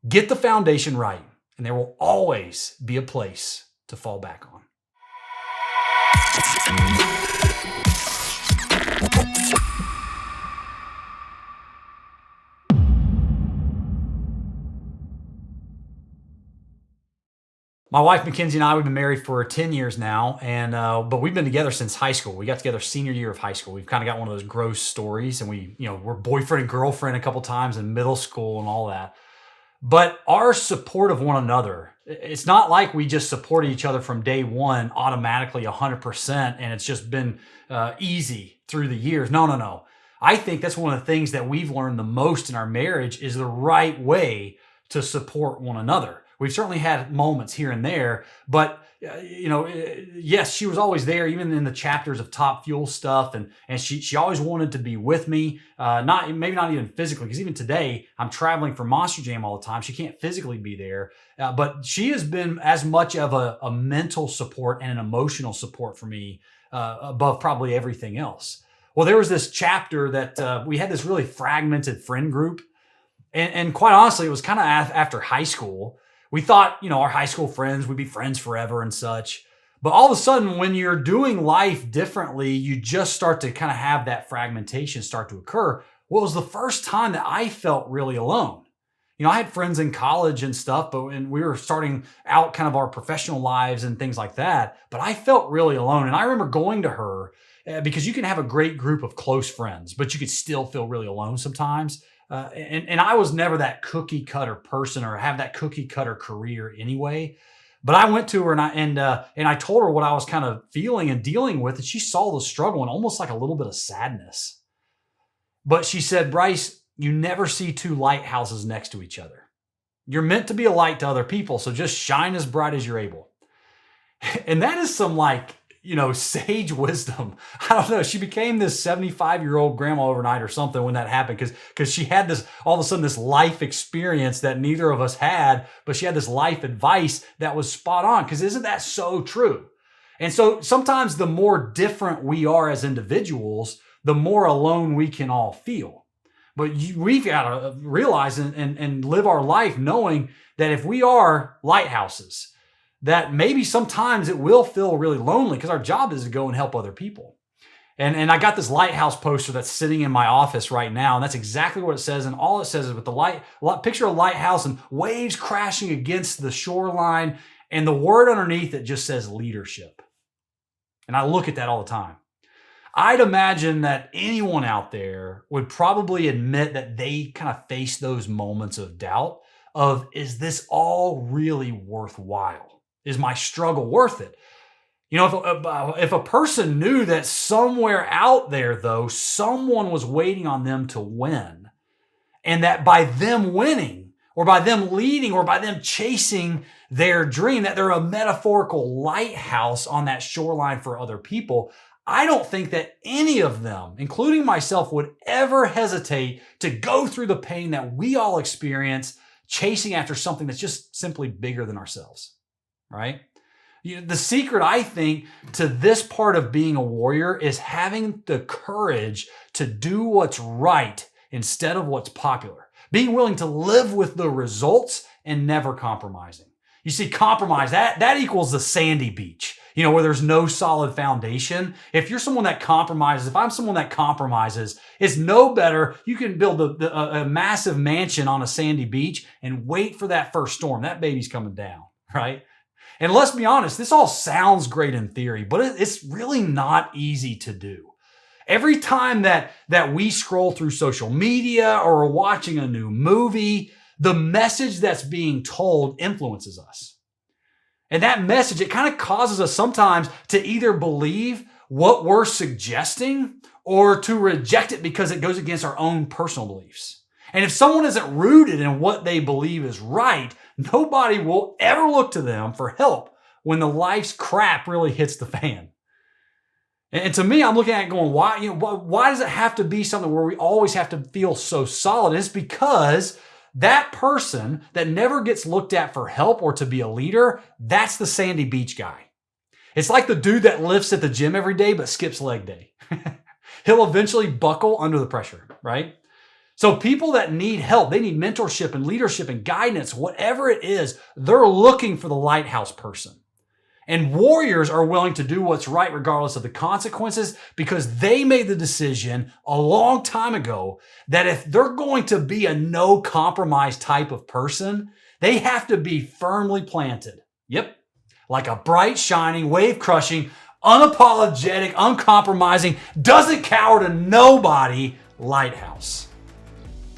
Get the foundation right, and there will always be a place to fall back on. My wife, Mackenzie, and I, we've been married for 10 years now, and but we've been together since high school. We got together senior year of high school. We've kind of got one of those gross stories, and we're boyfriend and girlfriend a couple times in middle school and all that. But our support of one another, it's not like we just supported each other from day one automatically 100%, and it's just been easy through the years. No, no, no. I think that's one of the things that we've learned the most in our marriage is the right way to support one another. We've certainly had moments here and there, but yes, she was always there, even in the chapters of Top Fuel stuff, and she always wanted to be with me. Maybe not even physically, because even today I'm traveling for Monster Jam all the time. She can't physically be there, but she has been as much of a mental support and an emotional support for me above probably everything else. Well, there was this chapter that we had this really fragmented friend group, and quite honestly, it was kind of after high school. We thought, our high school friends would be friends forever and such. But all of a sudden, when you're doing life differently, you just start to kind of have that fragmentation start to occur. Well, it was the first time that I felt really alone. I had friends in college and stuff, and we were starting out kind of our professional lives and things like that. But I felt really alone. And I remember going to her because you can have a great group of close friends, but you could still feel really alone sometimes. And I was never that cookie cutter person or have that cookie cutter career anyway. But I went to her and I told her what I was kind of feeling and dealing with, and she saw the struggle and almost like a little bit of sadness. But she said, "Bryce, you never see two lighthouses next to each other. You're meant to be a light to other people, so just shine as bright as you're able." And that is some sage wisdom. I don't know. She became this 75-year-old grandma overnight or something when that happened because she had this, all of a sudden, this life experience that neither of us had, but she had this life advice that was spot on. Because isn't that so true? And so sometimes the more different we are as individuals, the more alone we can all feel. But we've got to realize and live our life knowing that if we are lighthouses, that maybe sometimes it will feel really lonely because our job is to go and help other people. And I got this lighthouse poster that's sitting in my office right now, and that's exactly what it says. And all it says is with the picture of a lighthouse and waves crashing against the shoreline, and the word underneath it just says leadership. And I look at that all the time. I'd imagine that anyone out there would probably admit that they kind of face those moments of doubt of, is this all really worthwhile? Is my struggle worth it? If a person knew that somewhere out there, though, someone was waiting on them to win, and that by them winning or by them leading or by them chasing their dream, that they're a metaphorical lighthouse on that shoreline for other people, I don't think that any of them, including myself, would ever hesitate to go through the pain that we all experience chasing after something that's just simply bigger than ourselves. Right? The secret, I think, to this part of being a warrior is having the courage to do what's right instead of what's popular. Being willing to live with the results and never compromising. You see, compromise, that equals the sandy beach, where there's no solid foundation. If you're someone that compromises, if I'm someone that compromises, it's no better. You can build a massive mansion on a sandy beach and wait for that first storm. That baby's coming down, right? And let's be honest, this all sounds great in theory, but it's really not easy to do. Every time that we scroll through social media or are watching a new movie, the message that's being told influences us. And that message, it kind of causes us sometimes to either believe what we're suggesting or to reject it because it goes against our own personal beliefs. And if someone isn't rooted in what they believe is right, nobody will ever look to them for help when the life's crap really hits the fan. And to me, I'm looking at it going, why does it have to be something where we always have to feel so solid? It's because that person that never gets looked at for help or to be a leader, that's the sandy beach guy. It's like the dude that lifts at the gym every day but skips leg day. He'll eventually buckle under the pressure, right? So people that need help, they need mentorship and leadership and guidance, whatever it is, they're looking for the lighthouse person. And warriors are willing to do what's right regardless of the consequences because they made the decision a long time ago that if they're going to be a no compromise type of person, they have to be firmly planted. Yep. Like a bright, shining, wave crushing, unapologetic, uncompromising, doesn't cower to nobody lighthouse.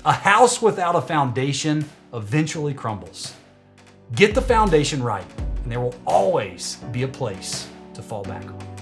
A house without a foundation eventually crumbles. Get the foundation right, and there will always be a place to fall back on.